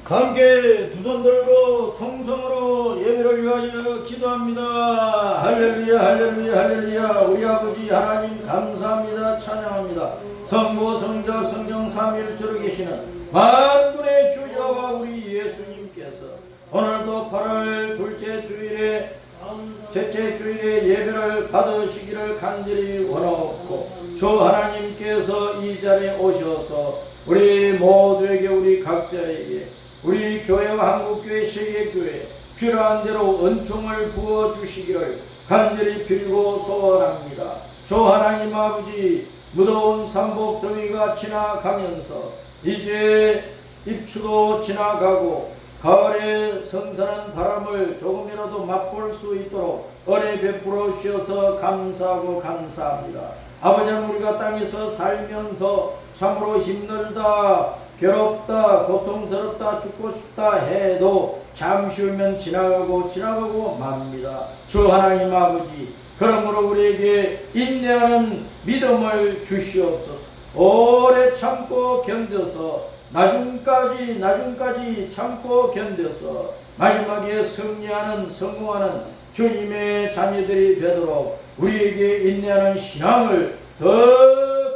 함께 두 손 들고 통성으로 예배를 위하여 기도합니다. 할렐루야 할렐루야 할렐루야. 우리 아버지 하나님 감사합니다. 찬양합니다. 성부 성자 성령 삼위일체로 계시는 만군의 주여와 우리 예수님께서 오늘도 8월 셋째 주일에 예배를 받으시기를 간절히 원하옵고, 주 하나님께서 이 자리에 오셔서 우리 모두에게, 우리 각자에게, 우리 교회와 한국교회, 세계교회 필요한 대로 은총을 부어주시기를 간절히 빌고 소원합니다. 주 하나님 아버지, 무더운 삼복 더위가 지나가면서 이제 입추도 지나가고 가을에 선선한 바람을 조금이라도 맛볼 수 있도록 은혜 베풀어 주셔서 감사하고 감사합니다. 아버지, 우리가 땅에서 살면서 참으로 힘들다, 괴롭다, 고통스럽다, 죽고 싶다 해도 잠시 후면 지나가고 맙니다. 주 하나님 아버지, 그러므로 우리에게 인내하는 믿음을 주시옵소서. 오래 참고 견뎌서 나중까지 참고 견뎌서 마지막에 성공하는 주님의 자녀들이 되도록 우리에게 인내하는 신앙을 더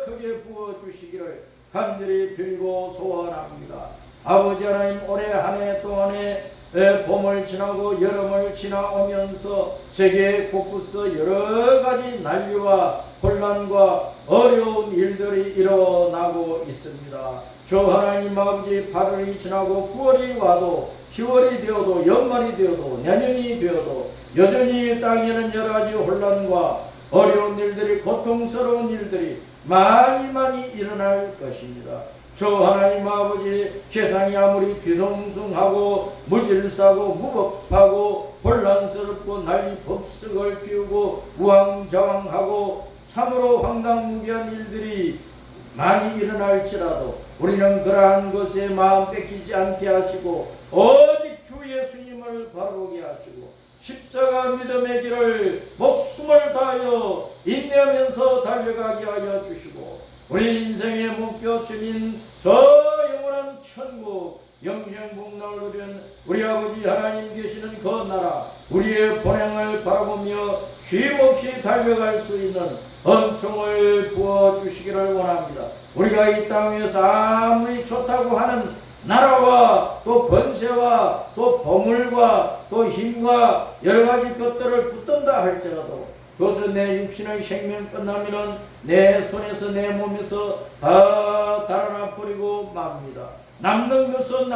크게 부어주시기를 간절히 빌고 소원합니다. 아버지 하나님, 올해 한 해 동안에 봄을 지나고 여름을 지나오면서 세계 곳곳에서 여러가지 난리와 혼란과 어려운 일들이 일어나고 있습니다. 주 하나님 아버지, 8월이 지나고 9월이 와도 10월이 되어도 연말이 되어도 내년이 되어도 여전히 땅에는 여러가지 혼란과 어려운 일들이, 고통스러운 일들이 많이 일어날 것입니다. 주 하나님 아버지, 세상이 아무리 뒤숭숭하고 무질서하고 무법하고 혼란스럽고 난리 법석을 피우고 우왕좌왕하고 참으로 황당무계한 일들이 많이 일어날지라도 우리는 그러한 것에 마음 뺏기지 않게 하시고 오직 주 예수님을 바라보게 하시고 십자가 믿음의 길을 목숨을 다하여 인내하면서 달려가게 하여 주시고 우리 인생의 목표 주민 저 영원한 천국 영생복락을 누리는 우리 아버지 하나님 계시는 그 나라, 우리의 본향을 바라보며 쉼없이 달려갈 수 있는 은총을 부어주시기를 원합니다. 우리가 이 땅에서 아무리 좋다고 하는 나라와 또 번세와 또 보물과 또 힘과 여러가지 것들을 붙든다 할지라도 그것은 내 육신의 생명 끝나면은 내 손에서 내 몸에서 다 달아나 버리고 맙니다. 남는 것은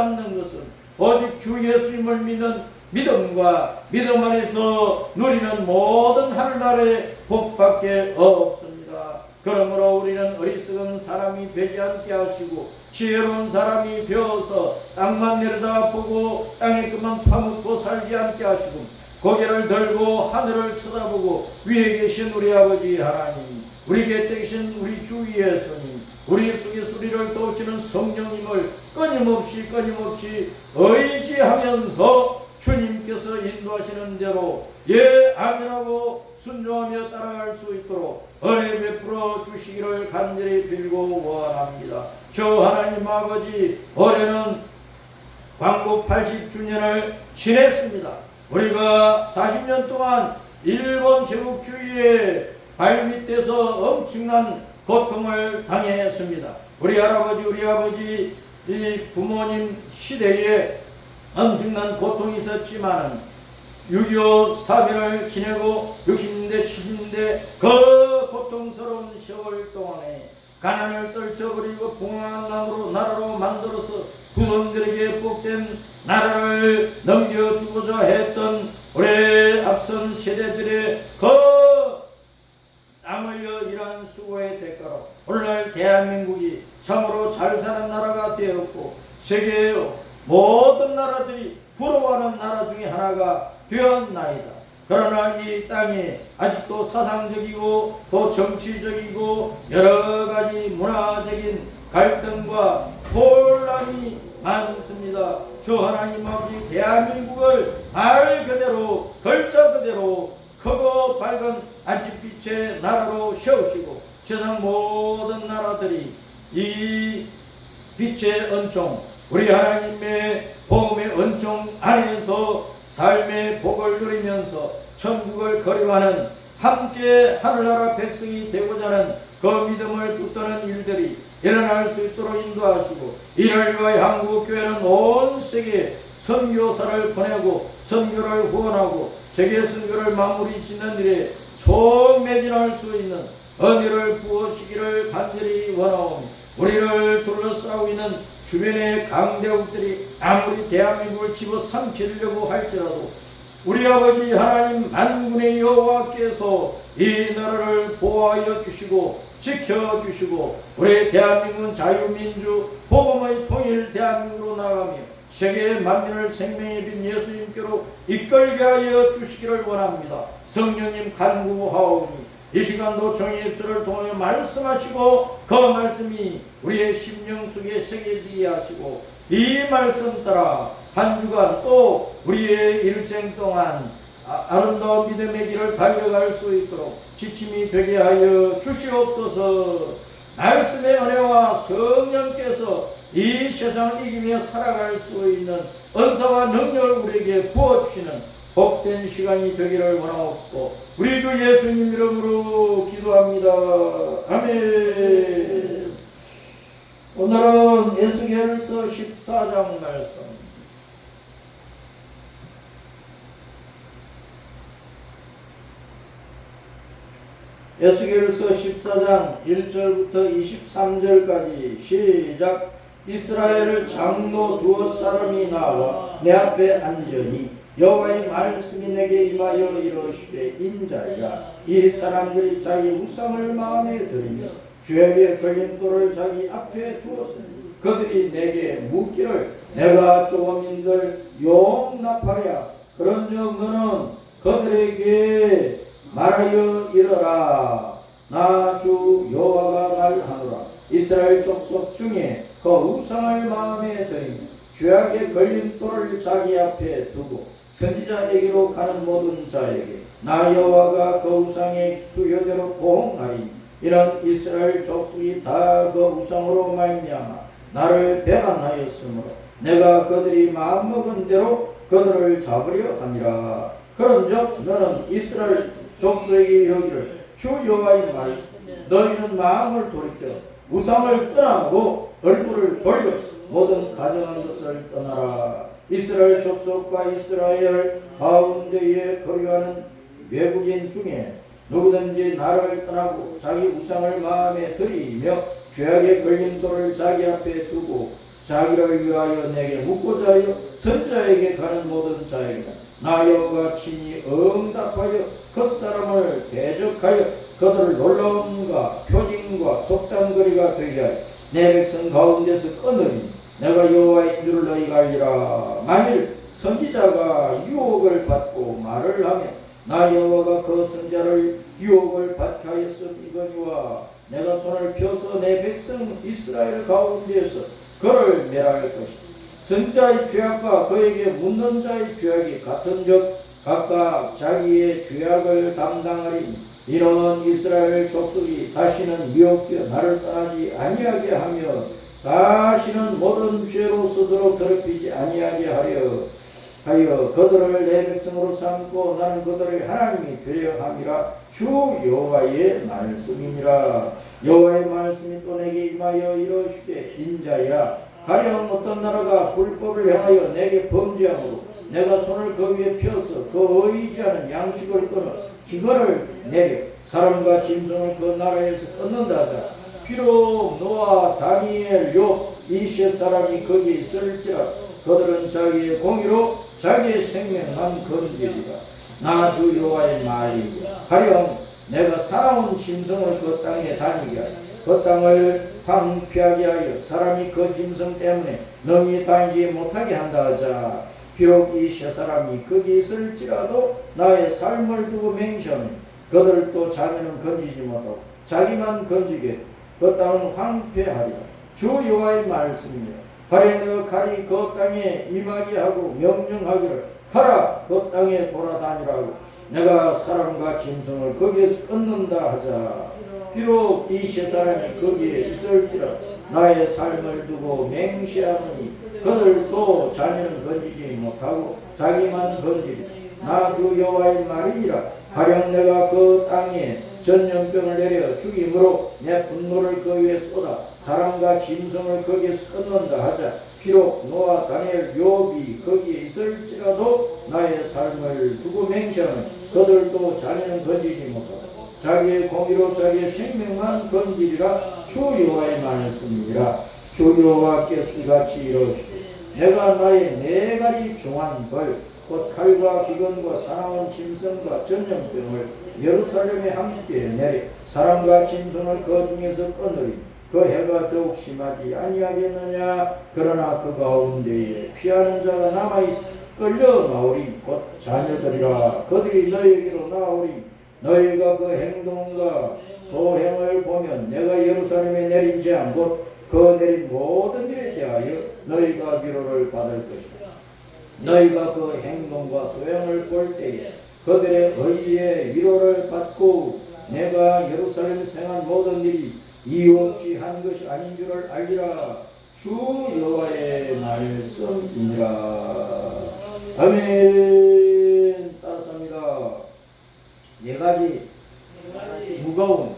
오직 주 예수님을 믿는 믿음과 믿음 안에서 누리는 모든 하늘나라의 복밖에 없습니다. 그러므로 우리는 어리석은 사람이 되지 않게 하시고 지혜로운 사람이 되어서 땅만 내려다보고 땅에 그만 파묻고 살지 않게 하시고 고개를 들고 하늘을 쳐다보고 위에 계신 우리 아버지 하나님, 우리 곁에 계신 우리 주 예수님, 우리 속에서 우리를 도우시는 성령님을 끊임없이 의지하면서 주님께서 인도하시는 대로 아멘하고 순종하며 따라갈 수 있도록 은혜 베풀어 주시기를 간절히 빌고 원합니다. 주 하나님 아버지, 올해는 광복 80주년을 지냈습니다. 우리가 40년 동안 일본 제국주의의 발밑에서 엄청난 고통을 당했습니다. 우리 할아버지, 우리 아버지, 이 부모님 시대에 엄청난 고통이 있었지만 6.25 사변을 지내고 60년대, 70년대 그 고통스러운 세월 동안에 가난을 떨쳐버리고 풍랑으로 나라로 만들어서 후손들에게 복된 나라를 넘겨주고자 했던 우리 앞선 세대들의 그 땀 흘려 일한 수고의 대가로 오늘날 대한민국이 참으로 잘 사는 나라가 되었고 세계의 모든 나라들이 부러워하는 나라 중에 하나가 되었나이다. 그러나 이 땅에 아직도 사상적이고 또 정치적이고 여러가지 문화적인 갈등과 혼란이 많습니다. 주 하나님 아버지, 대한민국을 말 그대로 글자 그대로 크고 밝은 안식빛의 나라로 세우시고 세상 모든 나라들이 이 빛의 은총, 우리 하나님의 은총 안에서 삶의 복을 누리면서 천국을 거리하는 함께 하늘나라 백성이 되고자 하는 그 믿음을 붙드는 일들이 일어날 수 있도록 인도하시고, 이를 위하여 한국교회는 온 세계에 선교사를 보내고 선교를 후원하고 세계 선교를 마무리 짓는 일에 총매진할 수 있는 은혜를 부어주기를 간절히 원하오니, 우리를 둘러싸고 있는 주변의 강대국들이 아무리 대한민국을 집어삼키려고 할지라도 우리 아버지 하나님 만군의 여호와께서 이 나라를 보호하여 주시고 지켜주시고, 우리 대한민국은 자유민주 복음의 통일 대한민국으로 나가며 세계 만민을 생명의 빛 예수님께로 이끌게 하여 주시기를 원합니다. 성령님 간구하오니 이 시간도 종의 입술을 통하여 말씀하시고 그 말씀이 우리의 심령 속에 새겨지게 하시고, 이 말씀 따라 한 주간 또 우리의 일생 동안 아름다운 믿음의 길을 달려갈 수 있도록 지침이 되게 하여 주시옵소서. 말씀의 은혜와 성령께서 이 세상을 이기며 살아갈 수 있는 은사와 능력을 우리에게 부어주시는 복된 시간이 되기를 원하옵고, 우리 주 예수님 이름으로 기도합니다. 아멘. 오늘은 에스겔서 14장 말씀. 에스겔서 14장 1절부터 23절까지 시작. 이스라엘을 장로 두어 사람이 나와 내 앞에 앉으니 여호와의 말씀이 내게 임하여 이르시되, 인자야, 이 사람들이 자기 우상을 마음에 들이며 죄의 걸림돌을 자기 앞에 두었으니 그들이 내게 묻기를 내가 조범인들 용납하랴. 그런즉 너는 그들에게 말하여 이르라. 나 주 여호와가 말하노라. 이스라엘 족속 중에 그 우상을 마음에 들이며 죄악의 걸림돌을 자기 앞에 두고 선지자에게로 가는 모든 자에게 나 여호와가 그 우상의 수요대로 보응하리니, 이런 이스라엘 족속이 다 그 우상으로 말미암아 나를 배반하였으므로 내가 그들이 마음먹은 대로 그들을 잡으려 함이라. 그런즉 너는 이스라엘 족속에게 이르기를, 주 여호와의 말, 너희는 마음을 돌이켜 우상을 떠나고 얼굴을 돌려 모든 가정한 것을 떠나라. 이스라엘 족속과 이스라엘 가운데에 거류하는 외국인 중에 누구든지 나를 떠나고 자기 우상을 마음에 들이며 죄악의 걸림돌을 자기 앞에 두고 자기를 위하여 내게 묻고자 하여 선자에게 가는 모든 자에게 나 여호와가 친히 응답하여 그 사람을 대적하여 그들을 놀라움과 표징과 속담거리가 되게 하여 내 백성 가운데서 끊으니 내가 여호와인 줄을 너희가 알리라. 만일 선지자가 유혹을 받고 말을 하면 나 여호와가 그 선지자를 유혹을 받게 하였음이거니와 내가 손을 펴서 내 백성 이스라엘 가운데에서 그를 멸할 것이다. 선지자의 죄악과 그에게 묻는 자의 죄악이 같은즉 각각 자기의 죄악을 담당하리니, 이런 이스라엘 족속이 다시는 미혹되어 나를 떠나지 아니하게 하며 다시는 모든 죄로 스스로 더럽히지 아니하게 하여 그들을 내 백성으로 삼고 나는 그들의 하나님이 되려 함이라. 주 여호와의 말씀이니라. 여호와의 말씀이 또 내게 임하여 이르시되, 인자야, 가령 어떤 나라가 불법을 행하여 내게 범죄하므로 내가 손을 그 위에 펴서 그 의지하는 양식을 끊어 기거를 내려 사람과 짐승을 그 나라에서 끊는다 하자. 비록 노아, 다니엘, 욥 이 세 사람이 거기에 있을지라 그들은 자기의 공의로 자기의 생명만 건지리라. 나 주 여호와의 말이니라. 가령 내가 살아온 짐승을 그 땅에 다니게 하여 그 땅을 황폐하게 하여 사람이 그 짐승 때문에 능히 다니지 못하게 한다 하자. 비록 이 세 사람이 거기 있을지라도 나의 삶을 두고 맹세하면 그들을 또 자기는 건지지 못하고 자기만 건지게 그 땅은 황폐하리라. 주 여호와의 말씀이니라. 가령 내가 칼이 그 땅에 임하게 하고 명령하기를 가라 그 땅에 돌아다니라고 내가 사람과 짐승을 거기에서 끊는다 하자. 비록 이 세 사람이 거기에 있을지라도 나의 삶을 두고 맹세하느니 그들도 자녀는 건지지 못하고 자기만 건지리. 나 그 여호와의 말이니라. 가령 내가 그 땅에 전염병을 내려 죽임으로 내 분노를 그 위에 쏟아 사람과 짐승을 거기에 쏟는다 하자. 비록 노아, 다니엘, 욥이 거기에 있을지라도 나의 삶을 두고 맹세하는 그들도 자녀는 건지지 못하고 자기의 공의로 자기의 생명만 건지리라. 주 여호와의 말씀이니라. 주 여호와께서 이같이 이르시되 내가 나의 네 가지 중한 벌 곧 칼과 기근과 사나운 짐승과 전염병을 예루살렘에 함께 내리 사람과 짐승을 그 중에서 끊으리. 그 해가 더욱 심하지 아니하겠느냐. 그러나 그 가운데에 피하는 자가 남아있어 끌려 나오리. 곧 자녀들이라. 그들이 너희에게로 나오리. 너희가 그 행동과 소행을 보면 내가 예루살렘에 내린 재앙 곧 그 내린 모든 일에 대하여 너희가 위로를 받을 것이다. 너희가 그 행동과 소행을 볼 때에 그들의 의에 위로를 받고 내가 예루살렘에 행한 모든 일이 이유 없이 한 것이 아닌 줄을 알리라. 주 여호와의 말씀이니라. 아멘. 따뜻합니다. 네 가지 무거운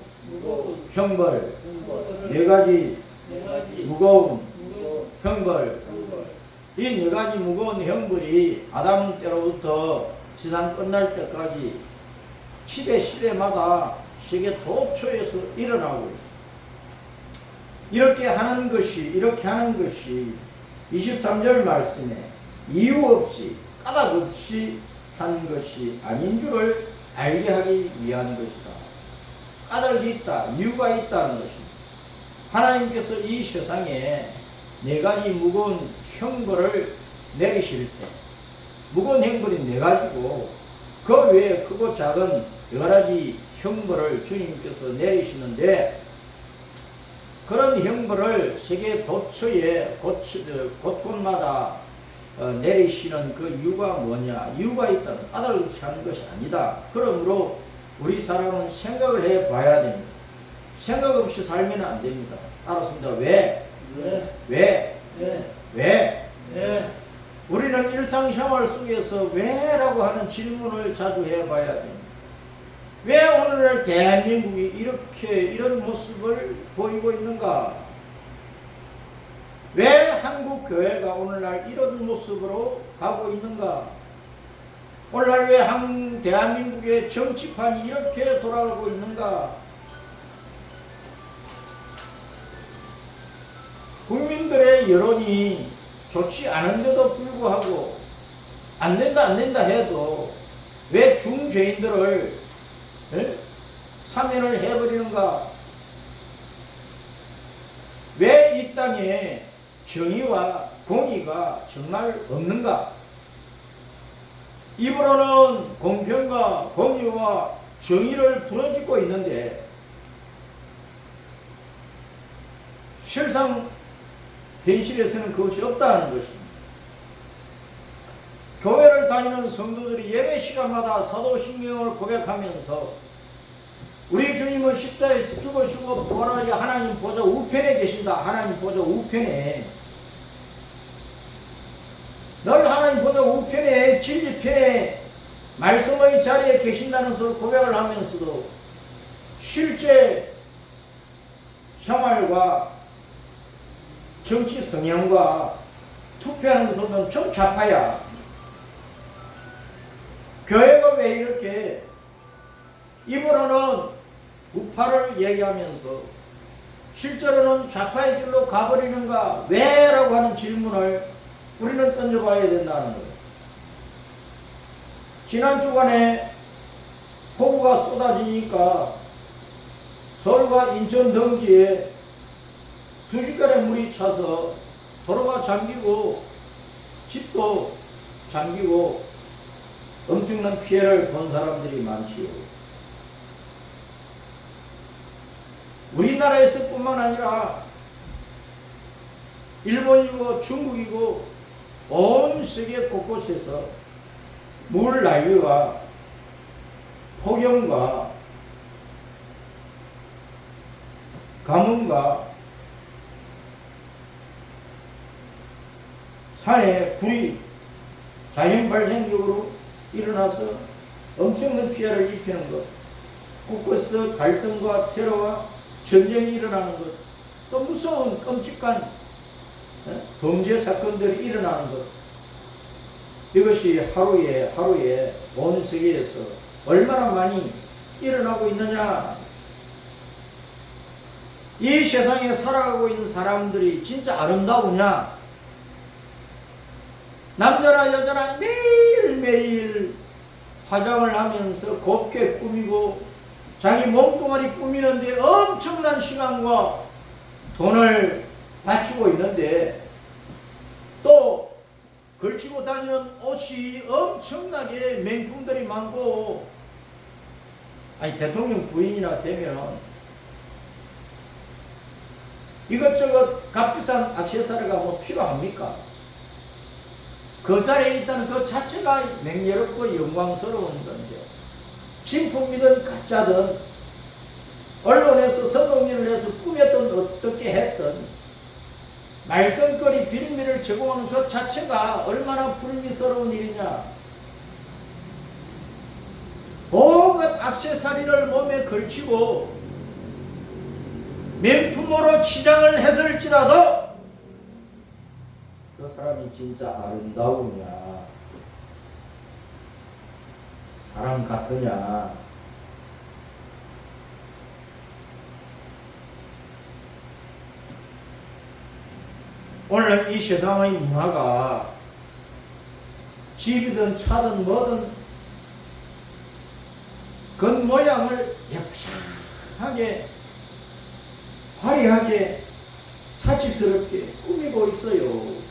형벌, 네 가지 무거운 형벌. 이 네 가지 무거운 형벌이 아담 때로부터 지상 끝날 때까지 시대마다 세계 도처에서 일어나고 이렇게 하는 것이 23절 말씀에 이유 없이 까닭 없이 한 것이 아닌 줄을 알게 하기 위한 것이다. 까닭이 있다, 이유가 있다는 것입니다. 하나님께서 이 세상에 네 가지 무거운 형벌을 내리실 때 무거운 형벌이 네 가지고 그 외에 크고 작은 여러 가지 형벌을 주님께서 내리시는데 그런 형벌을 세계 도처에 곳곳마다 내리시는 그 이유가 뭐냐? 이유가 있다는 까닭 없이 하는 것이 아니다. 그러므로 우리 사람은 생각을 해봐야 됩니다. 생각 없이 살면 안 됩니다. 알았습니다. 왜? 우리는 일상생활 속에서 왜라고 하는 질문을 자주 해봐야 됩니다. 왜 오늘날 대한민국이 이런 모습을 보이고 있는가? 왜 한국 교회가 오늘날 이런 모습으로 가고 있는가? 오늘날 왜 대한민국의 정치판이 이렇게 돌아가고 있는가? 국민들의 여론이 좋지 않은데도 불구하고 안 된다 해도 왜 중죄인들을 사면을 해버리는가? 왜 이 땅에 정의와 공의가 정말 없는가? 입으로는 공평과 공의와 정의를 부르짖고 있는데 실상 현실에서는 그것이 없다는 것입니다. 교회를 다니는 성도들이 예배 시간마다 사도신경을 고백하면서 우리 주님은 십자가에서 죽으시고 부활하여 하나님 보좌 우편에 계신다. 하나님 보좌 우편에 늘 하나님 보좌 우편에 진리편에 말씀의 자리에 계신다는 것을 고백을 하면서도 실제 생활과 정치 성향과 투표하는 것은 좀 좌파야. 교회가 왜 이렇게 입으로는 우파를 얘기하면서 실제로는 좌파의 길로 가버리는가? 왜? 라고 하는 질문을 우리는 던져봐야 된다는 거예요. 지난 주간에 폭우가 쏟아지니까 서울과 인천 등지에 수십간의 물이 차서 도로가 잠기고 집도 잠기고 엄청난 피해를 본 사람들이 많지요. 우리나라에서 뿐만 아니라 일본이고 중국이고 온 세계 곳곳에서 물 난리와 폭염과 가뭄과 산에 불이 자연 발생적으로 일어나서 엄청난 피해를 입히는 것, 곳곳에서 갈등과 테러와 전쟁이 일어나는 것, 또 무서운 끔찍한 범죄 사건들이 일어나는 것, 이것이 하루에 온 세계에서 얼마나 많이 일어나고 있느냐. 이 세상에 살아가고 있는 사람들이 진짜 아름다우냐? 남자나 여자나 매일매일 화장을 하면서 곱게 꾸미고 자기 몸뚱아리 꾸미는데 엄청난 시간과 돈을 바치고 있는데, 또 걸치고 다니는 옷이 엄청나게 명품들이 많고, 아니 대통령 부인이나 되면 이것저것 값비싼 액세서리가 뭐 필요합니까? 그 자리에 있다는 그 자체가 맹렬하고 영광스러운 건데, 진품이든 가짜든 언론에서 선동일을 해서 꾸몄든 어떻게 했든 말썽거리 빌미를 제공하는 그 자체가 얼마나 불미스러운 일이냐. 온갖 액세서리를 몸에 걸치고 명품으로 치장을 했을지라도 그 사람이 진짜 아름다우냐, 사람 같으냐. 오늘 이 세상의 문화가 집이든 차든 뭐든 겉모양을 예쁘게 화려하게 사치스럽게 꾸미고 있어요.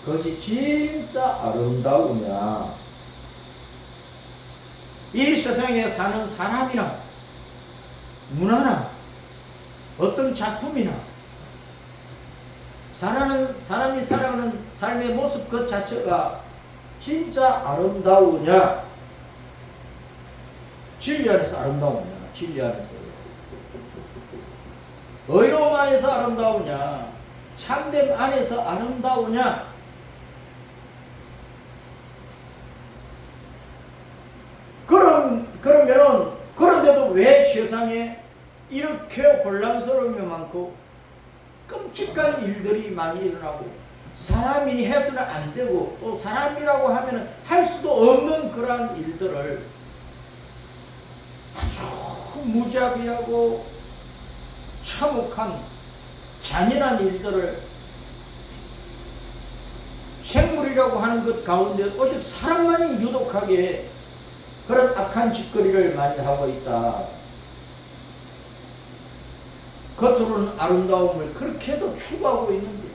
그것이 진짜 아름다우냐. 이 세상에 사는 사람이나 문화나 어떤 작품이나 사람이 살아가는 삶의 모습 그 자체가 진짜 아름다우냐. 진리 안에서 아름다우냐. 진리 안에서 의로움 안에서 아름다우냐, 참됨 안에서 아름다우냐. 그러면 그런데도 왜 세상에 이렇게 혼란스러움이 많고 끔찍한 일들이 많이 일어나고, 사람이 해서는 안 되고 또 사람이라고 하면 할 수도 없는 그러한 일들을 아주 무자비하고 참혹한 잔인한 일들을 생물이라고 하는 것 가운데 오직 사람만이 유독하게 그런 악한 짓거리를 많이 하고 있다. 겉으로는 아름다움을 그렇게도 추구하고 있는데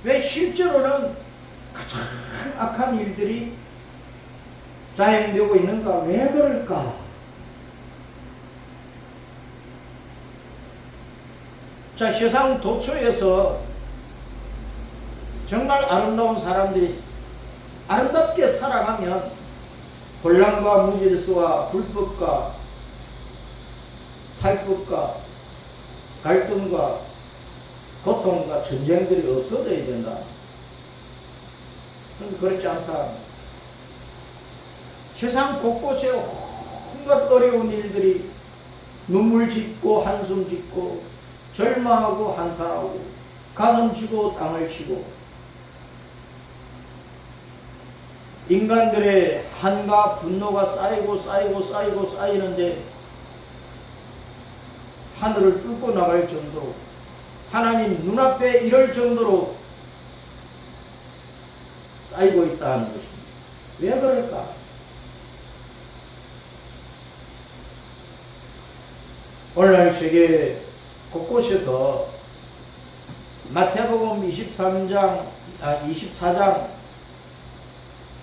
왜 실제로는 가장 악한 일들이 자행되고 있는가? 왜 그럴까? 자, 세상 도처에서 정말 아름다운 사람들이 아름답게 살아가면 혼란과 무질서와 불법과 탈법과 갈등과 고통과 전쟁들이 없어져야 된다. 그런데 그렇지 않다. 세상 곳곳에 온갖 어려운 일들이 눈물 짓고 한숨 짓고 절망하고 한탄하고 가슴 치고 땅을 치고 인간들의 한과 분노가 쌓이고 쌓이는데 하늘을 뚫고 나갈 정도로, 하나님 눈앞에 이럴 정도로 쌓이고 있다는 것입니다. 왜 그럴까? 오늘날 세계 곳곳에서 마태복음 24장,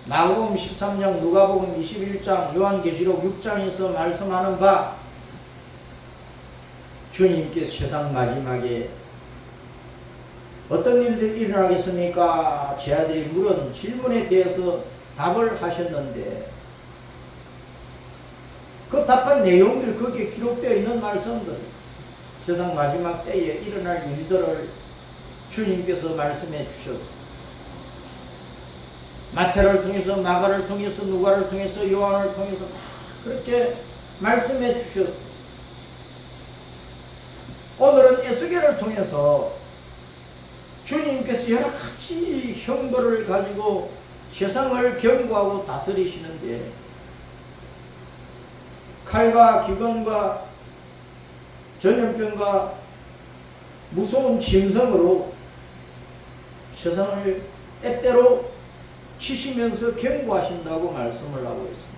마가복음 13장, 누가복음 21장, 요한계시록 6장에서 말씀하는 바, 주님께서 세상 마지막에 어떤 일들이 일어나겠습니까? 제 아들이 물은 질문에 대해서 답을 하셨는데, 그 답한 내용들, 거기에 기록되어 있는 말씀들, 세상 마지막 때에 일어날 일들을 주님께서 말씀해 주셨습니다. 마태를 통해서, 마가를 통해서, 누가를 통해서, 요한을 통해서 그렇게 말씀해 주셨습니다. 오늘은 에스겔을 통해서 주님께서 여러 가지 형벌을 가지고 세상을 경고하고 다스리시는데, 칼과 기근과 전염병과 무서운 짐승으로 세상을 때때로 치시면서 경고하신다고 말씀을 하고 있습니다.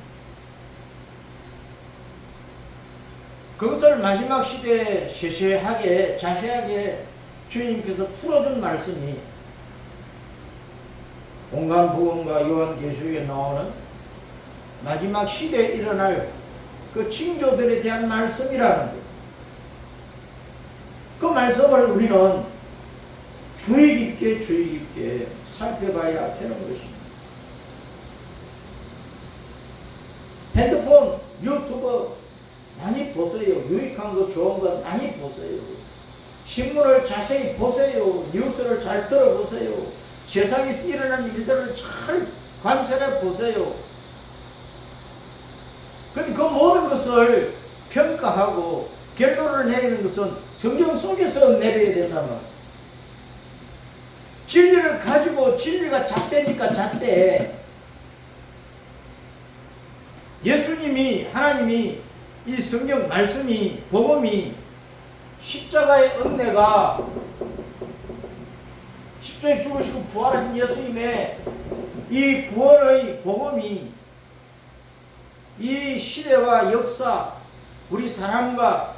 그것을 마지막 시대에 세세하게 자세하게 주님께서 풀어준 말씀이 공간복음과 요한계시록에 나오는 마지막 시대에 일어날 그 징조들에 대한 말씀이라는 거예요. 그 말씀을 우리는 주의 깊게 살펴봐야 되는 것입니다. 핸드폰, 유튜브 많이 보세요. 유익한 거, 좋은 거 많이 보세요. 신문을 자세히 보세요. 뉴스를 잘 들어보세요. 세상에서 일어나는 일들을 잘 관찰해 보세요. 그런데 그 모든 것을 평가하고 결론을 내리는 것은 성경 속에서 내려야 된다면, 진리를 가지고 진리가 잣대니까 잣대. 예수님이, 하나님이 이 성경 말씀이, 복음이, 십자가의 은혜가, 십자가에 죽으시고 부활하신 예수님의 이 구원의 복음이 이 시대와 역사, 우리 사람과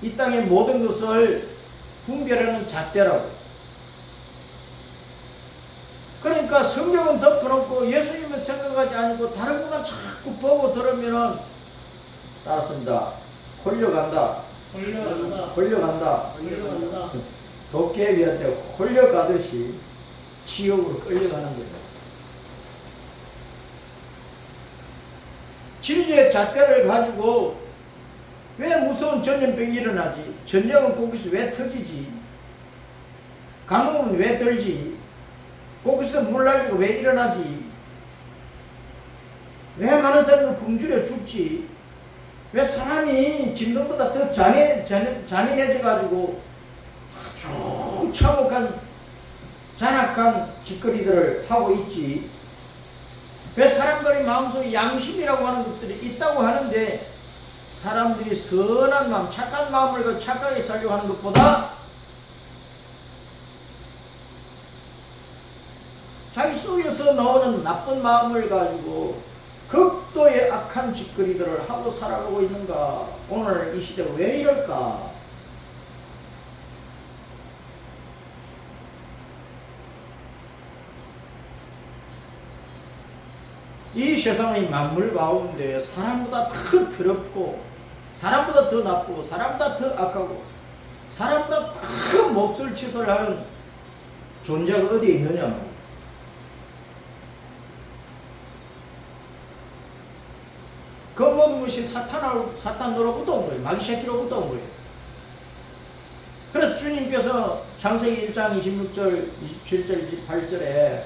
이 땅의 모든 것을 분별하는 잣대라고. 그러니까 성경은 덮어놓고 예수님은 생각하지 않고 다른 것만 자꾸 보고 들으면은 따랐습니다. 홀려간다. 도깨비한테 홀려가듯이 지옥으로 끌려가는 거죠. 진리의 잣대를 가지고 왜 무서운 전염병이 일어나지? 전쟁은 거기서 왜 터지지? 가뭄은 왜 들지? 거기서 물난리가 왜 일어나지? 왜 많은 사람들 굶주려 죽지? 왜 사람이 짐승보다 더 잔인해져가지고 아주 참혹한 잔악한 짓거리들을 하고 있지? 왜 사람들의 마음속에 양심이라고 하는 것들이 있다고 하는데 사람들이 선한 마음, 착한 마음을 가지고 착하게 살려고 하는 것보다 자기 속에서 나오는 나쁜 마음을 가지고 극도의 악한 짓거리들을 하고 살아가고 있는가? 오늘 이 시대가 왜 이럴까? 이 세상의 만물 가운데 사람보다 더 더럽고, 사람보다 더 나쁘고, 사람보다 더 악하고, 사람보다 더 몹쓸 짓을 하는 존재가 어디에 있느냐? 그 모든 것이 사탄으로부터 온 거예요. 마귀 새끼로부터 온 거예요. 그래서 주님께서 창세기 1장 26절, 27절, 28절에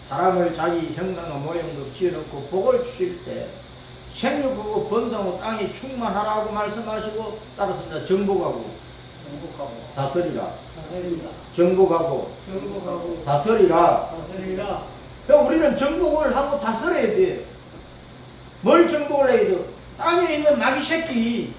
사람을 자기 형상과 모형으로 지어놓고 복을 주실 때 생육하고 번성하고 땅이 충만하라고 말씀하시고 따랐습니다. 정복하고 다스리라. 정복하고 다스리라. 그러니까 우리는 정복을 하고 다스려야 돼요. 뭘 정복을 해야 돼요? 땅에 있는 마귀 새끼,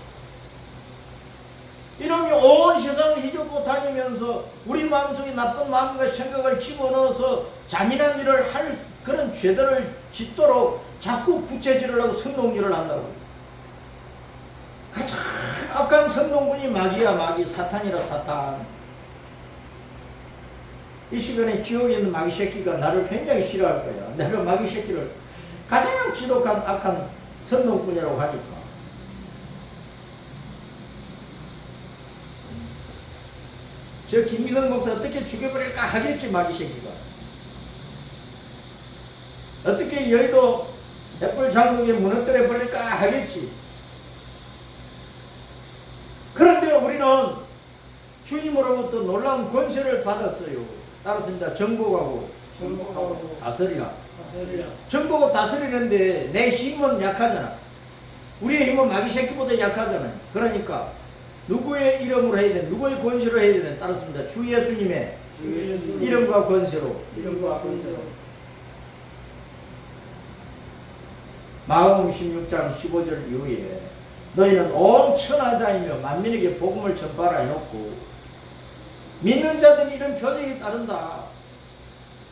이놈이 온 세상을 휘젓고 다니면서 우리 마음속에 나쁜 마음과 생각을 집어넣어서 잔인한 일을 할 그런 죄들을 짓도록 자꾸 부채질을 하고 선동질을 한다고. 가장 악한 선동군이 마귀야. 마귀. 사탄이라. 사탄. 이 시간에 지옥에 있는 마귀 새끼가 나를 굉장히 싫어할 거야. 내가 마귀 새끼를 가장 지독한 악한 선동꾼이라고 하니까. 저 김기성 목사 어떻게 죽여버릴까 하겠지. 마귀 새끼가 어떻게 여의도 햇불 장국에 무너뜨려 버릴까 하겠지. 그런데 우리는 주님으로 주님으로부터 놀라운 권세를 받았어요. 따랐습니다. 정복하고 다스리라. 정복하고 다스리는데 내 힘은 약하잖아. 우리의 힘은 마귀 새끼보다 약하잖아요. 그러니까 누구의 이름으로 해야 되는, 누구의 권세로 해야 되는, 따랐습니다. 주 예수님의 이름과 권세로. 마가복음 16장 15절 이후에 너희는 온 천하다니며 만민에게 복음을 전파하라 해놓고 믿는 자들은 이런 표적이 따른다.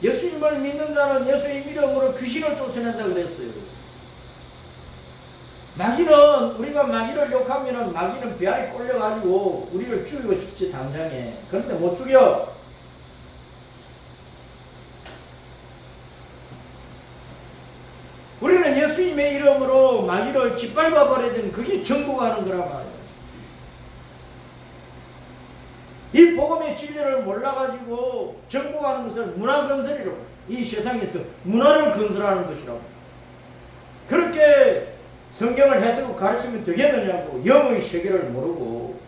예수님을 믿는 자는 예수님 이름으로 귀신을 쫓아낸다 그랬어요. 마귀는, 우리가 마귀를 욕하면 마귀는 배알이 꼴려가지고 우리를 죽이고 싶지 당장에. 그런데 못 죽여. 우리는 예수님의 이름으로 마귀를 짓밟아 버려야 되는, 그게 정복하는 거란 말이에요. 이 복음의 진리를 몰라가지고 정복하는 것을 문화건설이라고, 이 세상에서 문화를 건설하는 것이라고. 그렇게 성경을 해석하고 가르치면 되겠느냐고. 영의 세계를 모르고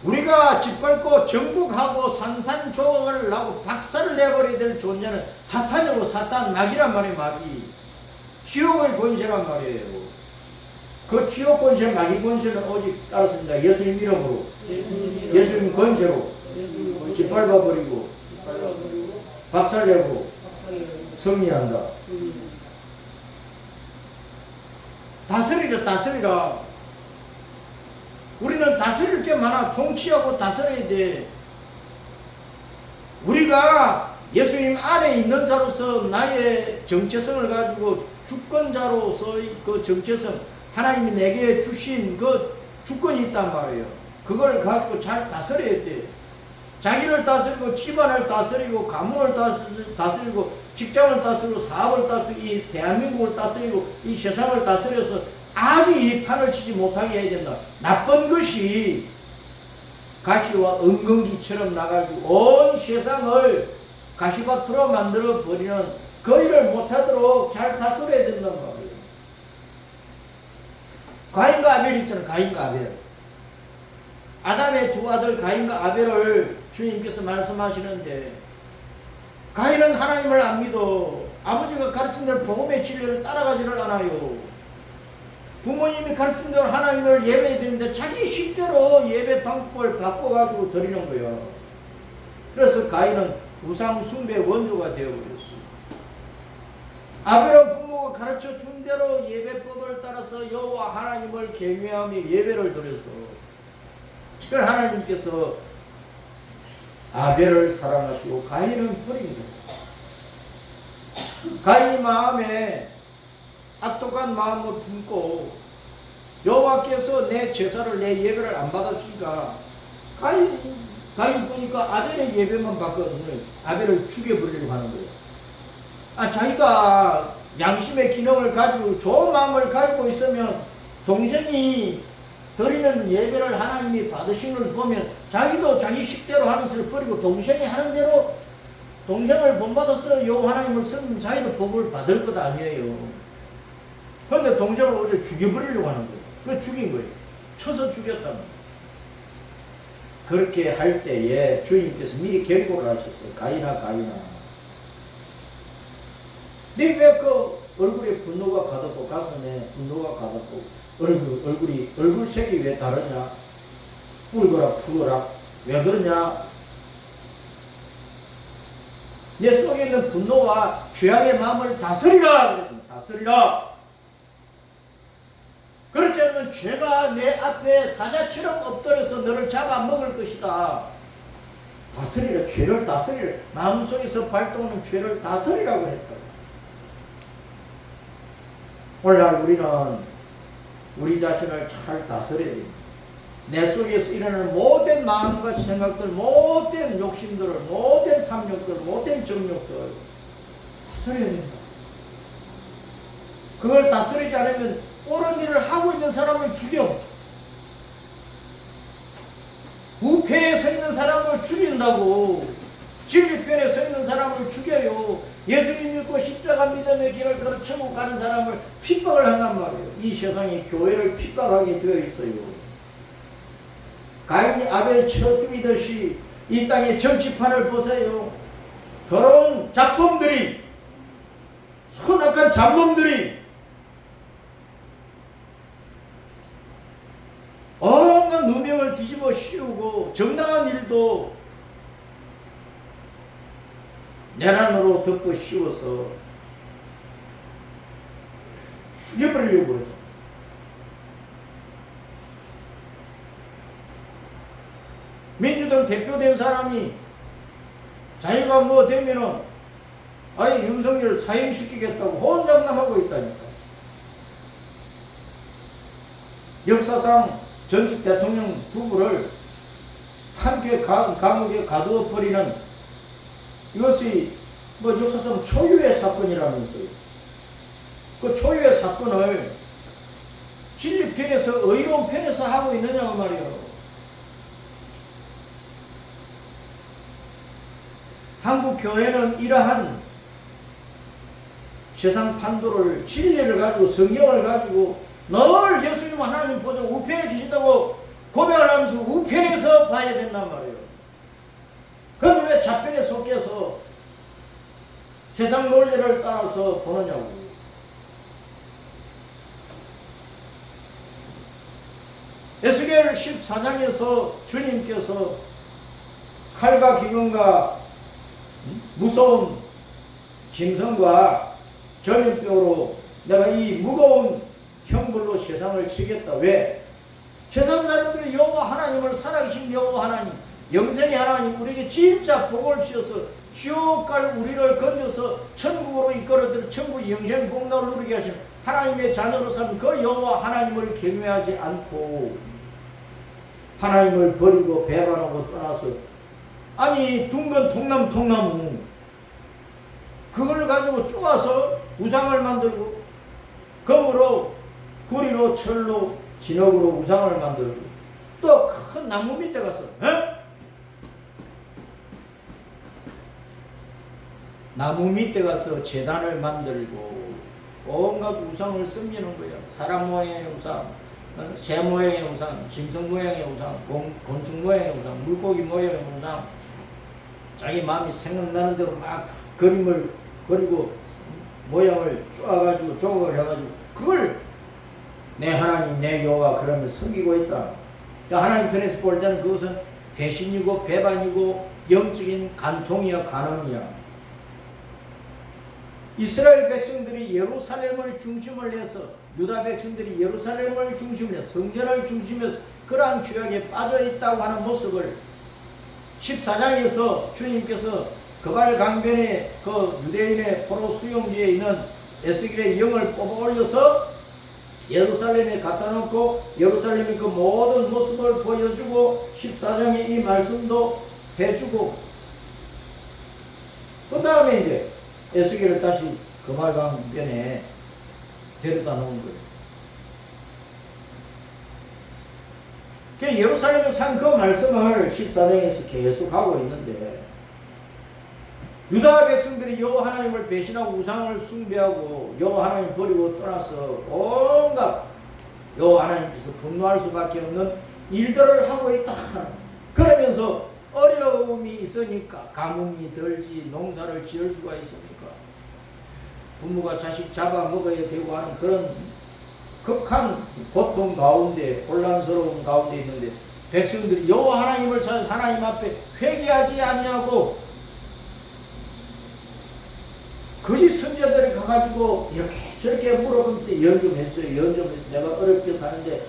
우리가 짓밟고 정복하고 산산조각을 하고 박살을 내버려야 될 존재는 사탄이고, 사탄 마귀란 말이에요. 마귀 지옥의 권세란 말이에요. 그 지옥 권세, 마귀 권세는 오직 따랐습니다. 예수님 이름으로, 예수님 권세로 짓밟아버리고 박살내고 승리한다. 다스리라. 우리는 다스릴 게 많아. 통치하고 다스려야 돼. 우리가 예수님 안에 있는 자로서 나의 정체성을 가지고 주권자로서의 그 정체성, 하나님이 내게 주신 그 주권이 있단 말이에요. 그걸 가지고 잘 다스려야 돼. 자기를 다스리고, 집안을 다스리고, 가문을 다스리고, 직장을 다스리고, 사업을 다스리고, 이 대한민국을 다스리고, 이 세상을 다스려서 아주 이 판을 치지 못하게 해야 된다. 나쁜 것이 가시와 은근기처럼 나가지고 온 세상을 가시밭으로 만들어 버리는 그 일을 못하도록 잘 다스려야 된단 말이에요. 가인과 아벨 있잖아요. 가인과 아벨. 아담의 두 아들 가인과 아벨을 주님께서 말씀하시는데, 가인은 하나님을 안 믿어. 아버지가 가르친 대로 복음의 진리를 따라가지를 않아요. 부모님이 가르친 대로 하나님을 예배해야 되는데 자기 식대로 예배 방법을 바꿔가지고 드리는 거예요. 그래서 가인은 우상 숭배 원조가 되어버렸어요. 아벨은 부모가 가르쳐 준 대로 예배법을 따라서 여호와 하나님을 경외하며 예배를 드려서, 그래서 하나님께서 아벨을 사랑하시고 가인은 버립니다. 가인 마음에 악독한 마음을 품고 여호와께서 내 제사를, 내 예배를 안 받았으니까 가인 보니까 아벨의 예배만 받거든요. 아벨을 죽여버리려고 하는 거예요. 자기가 양심의 기능을 가지고 좋은 마음을 가지고 있으면 동생이 드리는 예배를 하나님이 받으신 걸 보면 자기도 자기 식대로 하는 것을 버리고 동생이 하는 대로, 동생을 본받아서 여호와 하나님을 쓰면 자기도 복을 받을 것 아니에요. 그런데 동생을 어제 죽여버리려고 하는 거예요. 그래서 죽인 거예요. 쳐서 죽였단 말이에요. 그렇게 할 때에 주님께서 미리 경고를 하셨어요. 가인아. 네 왜 그 얼굴에 분노가 가득고, 가슴에 분노가 가득고, 얼굴색이 왜 다르냐? 붉어라 푸르라 왜 그러냐? 내 속에 있는 분노와 죄악의 마음을 다스리라. 그렇지 않으면 죄가 내 앞에 사자처럼 엎드려서 너를 잡아먹을 것이다. 다스리라. 죄를 다스리라. 마음속에서 발동하는 죄를 다스리라고 했다. 오늘날 우리는 우리 자신을 잘 다스려야 됩니다. 내 속에서 일어나는 모든 마음과 생각들, 모든 욕심들을, 모든 탐욕들, 모든 정욕들 다스려야 됩니다. 그걸 다스리지 않으면 옳은 일을 하고 있는 사람을 죽여, 우패에 서 있는 사람을 죽인다고, 진리편에 서 있는 사람을 죽여요. 예수님 믿고 십자가 믿음의 길을 걸어 천국 가는 사람을 핍박을 한단 말이에요. 이 세상이 교회를 핍박하게 되어 있어요. 가인이 아벨 쳐 죽이듯이 이 땅의 정치판을 보세요. 더러운 잡범들이, 손악한 잡범들이 온갖 누명을 뒤집어 씌우고 정당한 일도 내란으로 덮어 씌워서 죽여버리려고 그러죠. 민주당 대표된 사람이 자기가 뭐 되면은 아예 윤석열 사형시키겠다고 혼장담하고 있다니까. 역사상 전직 대통령 부부를 함께 감옥에 가두어 버리는 이것이 뭐 역사상 초유의 사건이라면서요. 그 초유의 사건을 진리 편에서 의로운 편에서 하고 있느냐고 말이에요. 한국 교회는 이러한 세상 판도를 진리를 가지고 성경을 가지고 늘 예수님 하나님 보자 우편에 계신다고 고백을 하면서 우편에서 봐야 된단 말이에요. 그런데 왜 좌편에 속해서 세상 논리를 따라서 보느냐고. 에스겔 14장에서 주님께서 칼과 기근과 무서운 짐승과 전염병으로 내가 이 무거운 형벌로 세상을 치겠다. 왜? 세상 사람들이 여호와 하나님을 살아계신 여호와 하나님, 영생의 하나님, 우리에게 진짜 복을 주셔서 지옥갈 우리를 건져서 천국으로 이끌어들 천국 영생 복락을 누리게 하신 하나님의 자녀로 산 그 여호와 하나님을 경외하지 않고 하나님을 버리고 배반하고 떠나서 아니 둥근 통나무 그걸 가지고 쪼아서 우상을 만들고 금으로 구리로 철로 진흙으로 우상을 만들고 또 큰 나무 밑에 가서 나무 밑에 가서 제단을 만들고 온갖 우상을 섬기는 거야. 사람 모양의 우상, 새 모양의 우상, 짐승 모양의 우상, 곤충 모양의 우상, 물고기 모양의 우상, 자기 마음이 생각나는 대로 막 그림을 그리고 모양을 쪼아가지고 조각을 해가지고 그걸 내 하나님 내 여호와 그러면 섬기고 있다. 하나님 편에서 볼 때는 그것은 배신이고 배반이고 영적인 간통이야 간음이야. 이스라엘 백성들이 예루살렘을 중심을 해서 유다 백성들이 예루살렘을 중심으로 해서 성전을 중심해서 그러한 죄악에 빠져있다고 하는 모습을 14장에서 주님께서 그발 강변에 그 유대인의 포로 수용지에 있는 에스겔의 영을 뽑아 올려서 예루살렘에 갖다 놓고 예루살렘의 그 모든 모습을 보여주고 14장에 이 말씀도 해주고 그 다음에 이제 에스겔을 다시 그발 강변에 데려다 놓은 거예요. 예루살렘에 산 그 말씀을 14장에서 계속 하고 있는데 유다 백성들이 여호와 하나님을 배신하고 우상을 숭배하고 여호와 하나님 버리고 떠나서 온갖 여호와 하나님께서 분노할 수밖에 없는 일들을 하고 있다. 그러면서 어려움이 있으니까 가뭄이 들지 농사를 지을 수가 있으니까 부모가 자식 잡아먹어야 되고 하는 그런 극한 고통 가운데 혼란스러운 가운데 있는데 백성들이 여호와 하나님을 찾아 하나님 앞에 회개하지 않냐고 거짓 선지자들이 가가지고 이렇게 저렇게 물어보면서 연 좀 했어요. 연 좀 했어요. 내가 어렵게 사는데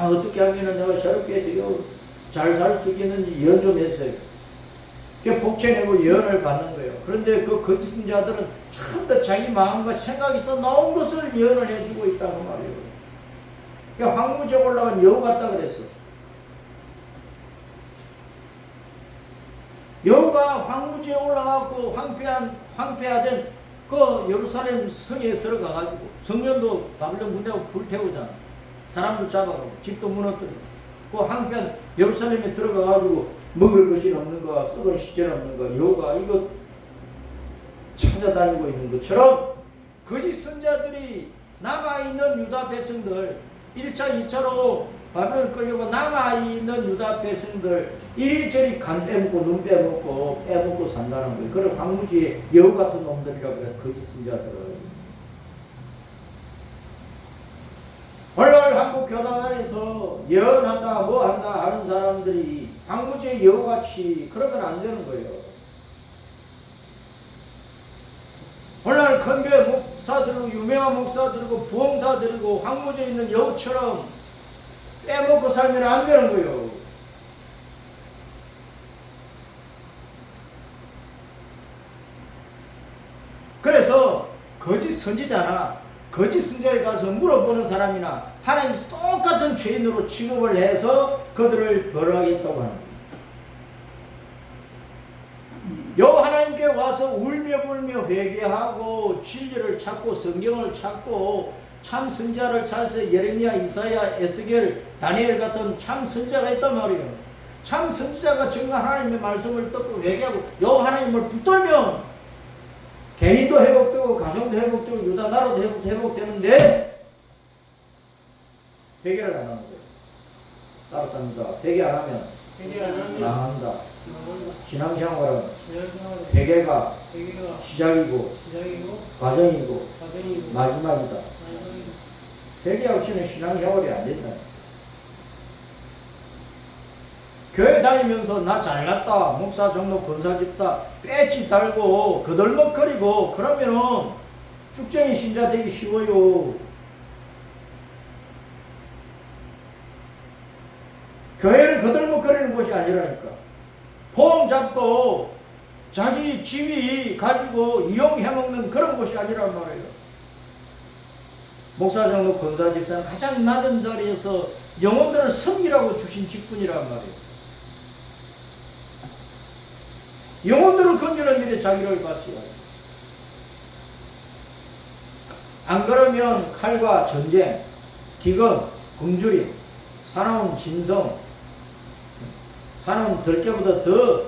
어떻게 하면 내가 저렇게 되게 잘 살 수 있겠는지 연 좀 했어요. 복채내고 연을 받는 거예요. 그런데 그 거짓 선지자들은 전부 자기 마음과 생각에서 나온 것을 연을 해주고 있다고 말이에요. 황무지에 올라간 여우 같다 그랬어. 여우가 황무지에 올라가고 황폐화된 그 예루살렘 성에 들어가가지고 성전도 바빌론 군대하고 불태우잖아. 사람도 잡아가고 집도 무너뜨리고 그 황폐한 예루살렘에 들어가가지고 먹을 것이 없는가 썩은 시체는 없는가 여우가 이거 찾아다니고 있는 것처럼 거짓 선자들이 남아있는 유다 백성들 1차 2차로 바벨론 끌려고 남아있는 유다 백성들 이리저리 간 빼먹고 눈 빼먹고 산다는 거예요. 그런 황무지의 여우 같은 놈들이라고 해요. 거짓 선자들을. 오늘 한국 교단안에서 예언한다 뭐한다 하는 사람들이 황무지의 여우같이 그러면 안 되는 거예요. 오늘 큰 교회 목사들이고 유명한 목사들이고 부흥사들이고 황무지에 있는 여우처럼 빼먹고 살면 안 되는 거예요. 그래서 거짓 선지자나 거짓 선지자에 가서 물어보는 사람이나 하나님 똑같은 죄인으로 취급을 해서 그들을 벌하겠다고 하는 거예요. 여 하나님께 와서 울며 불며 회개하고 진리를 찾고 성경을 찾고 참 선지자를 찾아서 예레미야, 이사야, 에스겔, 다니엘 같은 참 선지자가 있단 말이에요. 참 선지자가 정말 하나님의 말씀을 듣고 회개하고 여 하나님을 붙들면 개인도 회복되고 가정도 회복되고 유다 나라도 회복되는데 회개를 안 하는 거예요. 따라삽니다. 회개 안 하면 망한다. 신앙생활은 회개가 시작이고 과정이고 마지막이다. 회개 없이는 신앙생활이 안 된다. 교회 다니면서 나 잘났다 목사 종로 권사 집사 배지 달고 거들먹거리고 그러면은 쭉정이 신자 되기 쉬워요. 교회는 거들먹거리는 곳이 아니라니까. 폼 잡고 자기 지위 가지고 이용해먹는 그런 곳이 아니란 말이에요. 목사 장로 권사 집사는 가장 낮은 자리에서 영혼들을 섬기라고 주신 직분이란 말이에요. 영혼들을 건지는 일에 자기를 바쳐야 해요. 안 그러면 칼과 전쟁, 기근, 굶주림, 사나운 진성, 사나운 들깨보다 더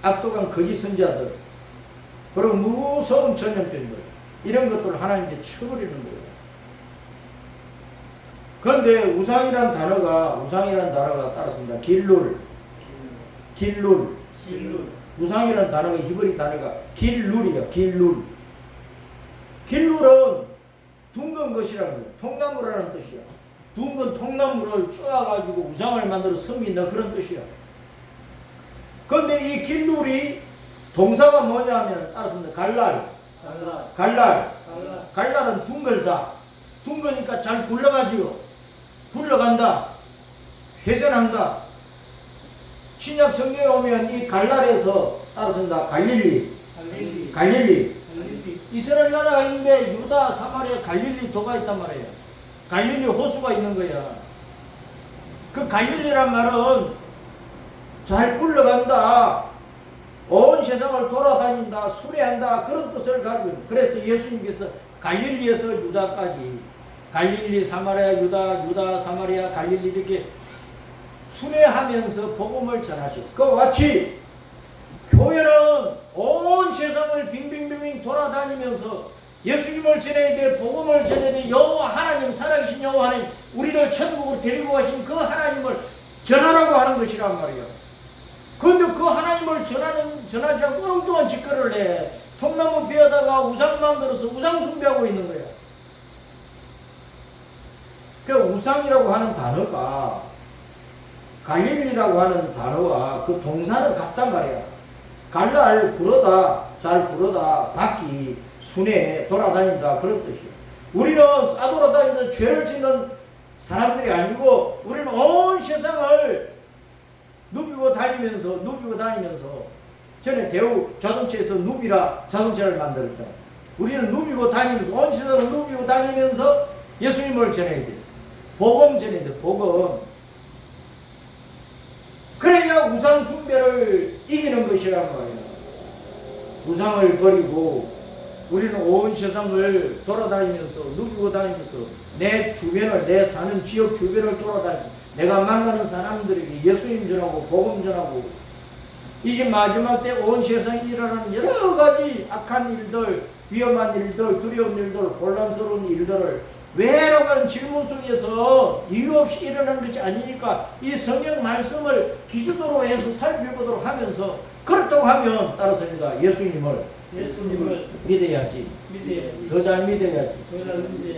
악독한 거짓 선지자들, 그리고 무서운 전염병들, 이런 것들을 하나님께 쳐버리는 거예요. 그런데 우상이란 단어가 따랐습니다. 길룰. 우상이라는 단어가 히브리 단어가 길룰이야. 길룰은 둥근 것이라는 거예요. 통나무라는 뜻이야. 둥근 통나무를 쪼아가지고 우상을 만들어 섬긴다 그런 뜻이야. 그런데 이 길룰이 동사가 뭐냐면 따라서 갈랄은 둥글다. 둥그니까 잘 굴러가지요. 굴러간다. 회전한다. 신약 성경에 오면 이 갈랄에서 따라서다 갈릴리. 이스라엘 나라가 있는데 유다, 사마리아, 갈릴리 도가 있단 말이에요. 갈릴리 호수가 있는 거야. 그 갈릴리란 말은 잘 굴러간다. 온 세상을 돌아다닌다. 수레한다. 그런 뜻을 가지고 있는. 그래서 예수님께서 갈릴리에서 유다까지 갈릴리, 사마리아, 유다, 사마리아, 갈릴리 이렇게 순회하면서 복음을 전하셨어요. 그와 같이 교회는 온 세상을 빙빙빙빙 돌아다니면서 예수님을 전해야 돼, 복음을 전해야 돼. 여호와 하나님, 살아계신 여호와 하나님, 우리를 천국으로 데리고 가신 그 하나님을 전하라고 하는 것이란 말이에요. 그런데 그 하나님을 전하지 않고 엉뚱한 짓거리를 해. 통나무 베어다가 우상 만들어서 우상 숭배하고 있는 거야. 그 우상이라고 하는 단어가 갈릴리라고 하는 단어와 그 동사는 같단 말이야. 갈랄, 굴어다, 잘 굴어다, 바퀴, 순회, 돌아다닌다 그런 뜻이야. 우리는 싸돌아다니면서 죄를 짓는 사람들이 아니고 우리는 온 세상을 누비고 다니면서 전에 대우 자동차에서 누비라 자동차를 만들었잖아. 우리는 누비고 다니면서 온 세상을 누비고 다니면서 예수님을 전해야 돼. 복음 전해야 돼. 복음. 그래야 우상 숭배를 이기는 것이란 말이야. 우상을 버리고 우리는 온 세상을 돌아다니면서 누비고 다니면서 내 주변을, 내 사는 지역 주변을 돌아다니면서 내가 만나는 사람들에게 예수님 전하고 복음 전하고 이제 마지막 때 온 세상에 일어나는 여러 가지 악한 일들, 위험한 일들, 두려운 일들, 혼란스러운 일들을 왜라고 질문 속에서 이유 없이 일어나는 것이 아니니까 이 성경 말씀을 기준으로 해서 살펴보도록 하면서 그렇다고 하면 따라서입니다. 예수님을 믿어야지. 더 잘 믿어야지.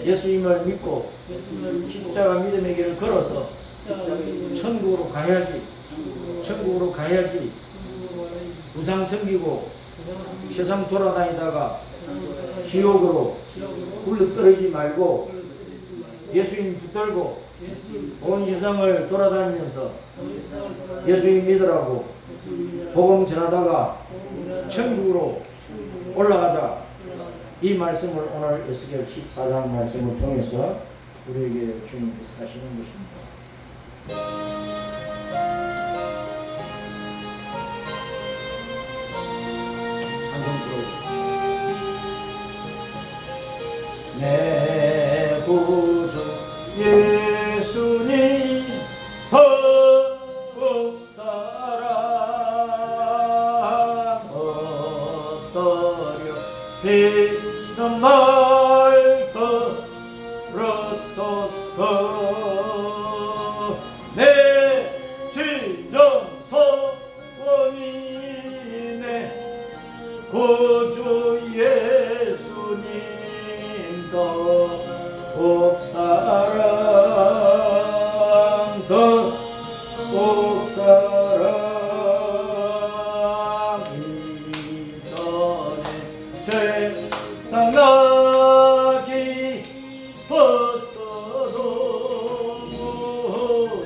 예수님을 믿고 십자가 믿음의 길을 걸어서 천국으로 가야지. 천국으로 가야지. 우상 섬기고 세상 돌아다니다가 지옥으로 굴러 떨어지지 말고 예수님 붙들고 온 세상을 돌아다니면서 예수님 믿으라고 복음 전하다가 천국으로 올라가자. 이 말씀을 오늘 에스겔 14장 말씀을 통해서 우리에게 주님께서 하시는 것입니다. 내 구주 예수님 한국사랑 어떠려 비는 말 걸었소서 내 진정 소원이네 구주 예수님 복사랑 복사랑 이전에 세상 나기 벗어도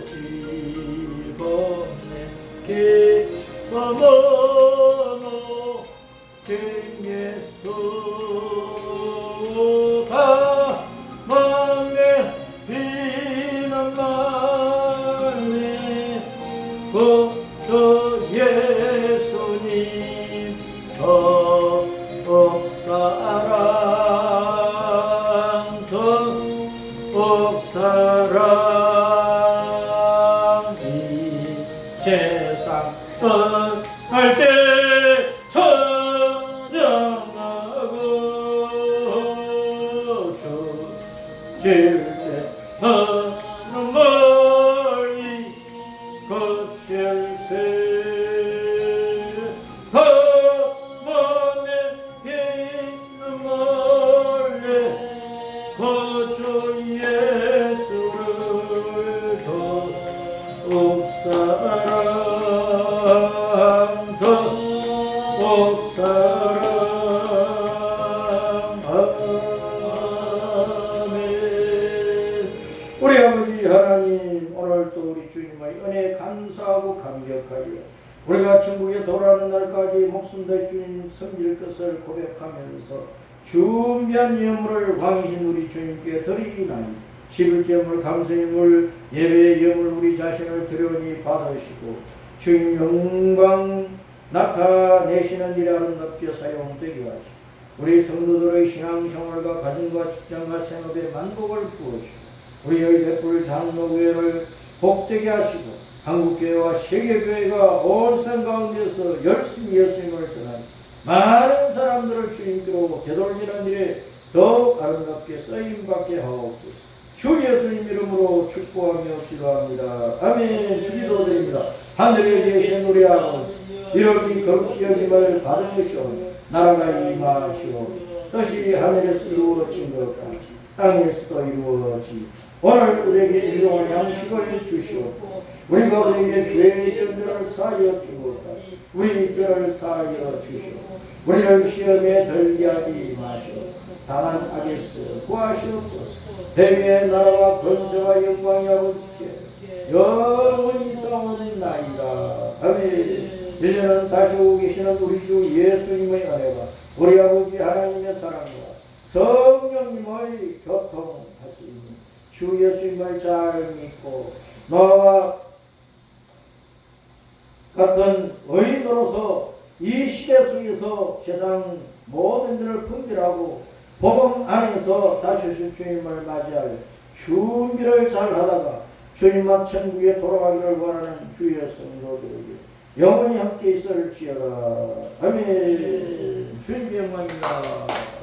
지범네 기범어노 예수가 막내 비난 말에 구주 예수님 복사랑 복사랑 이 세상 떠날 때 질때 하는 멀리 거칠세 가만에 있는 멀리 거주 예수를 더욱 사랑 더욱 사랑 우리 아버지 하나님 오늘 또 우리 주님의 은혜에 감사하고 감격하여 우리가 천국에 돌아오는 날까지 목숨 다 주님 섬길 것을 고백하면서 준비한 예물을 왕이신 우리 주님께 드리나니 11제물 감사의물 예배의 예물 우리 자신을 드려니 받으시고 주님 영광 나타내시는 일에 아름답게 사용되게 하시고 우리 성도들의 신앙생활과 가정과 직장과 생업에 만복을 부으시고 우리의 베풀 장로교회를 복되게 하시고 한국교회와 세계교회가 온 세상 가운데서 열심히 예수님을 전하니 많은 사람들을 주님께로 되돌리는 일에 더욱 아름답게 쓰임받게 하옵소서. 주 예수님 이름으로 축복하며 기도합니다. 아멘. 기도드립니다. 하늘에 계신 우리 아버지 이렇게 거룩히 여김을 받으시오. 나라가 임하시오. 뜻이 하늘에서 이루어진 것 같이 땅에서도 이루어지. 오늘 우리에게 일용할 양식을 주시옵고 우리가 우리에게 죄의 전들을 사하여 주옵다. 우리 죄를 사하여 주시옵고 우리를 시험에 들게 하지 마시오. 다만 악에서 구하시옵소서. 대위의 나라와 권세와 영광이 아버지께 영원히 싸우나이다. 아멘. 이제는 다시 오고 계시는 우리 주 예수님의 은혜가 우리 아버지 하나님의 사랑과 성령님의 교통하시니 주 예수님을 잘 믿고 너와 같은 의인으로서 이 시대 속에서 세상 모든 일을 분별하고 복음 안에서 다시 오실 주님을 맞이할 준비를 잘 하다가 주님 앞 천국에 돌아가기를 원하는 주의 성도들에게 영원히 함께 있을지어다. 아멘. 주님의 영광입니다.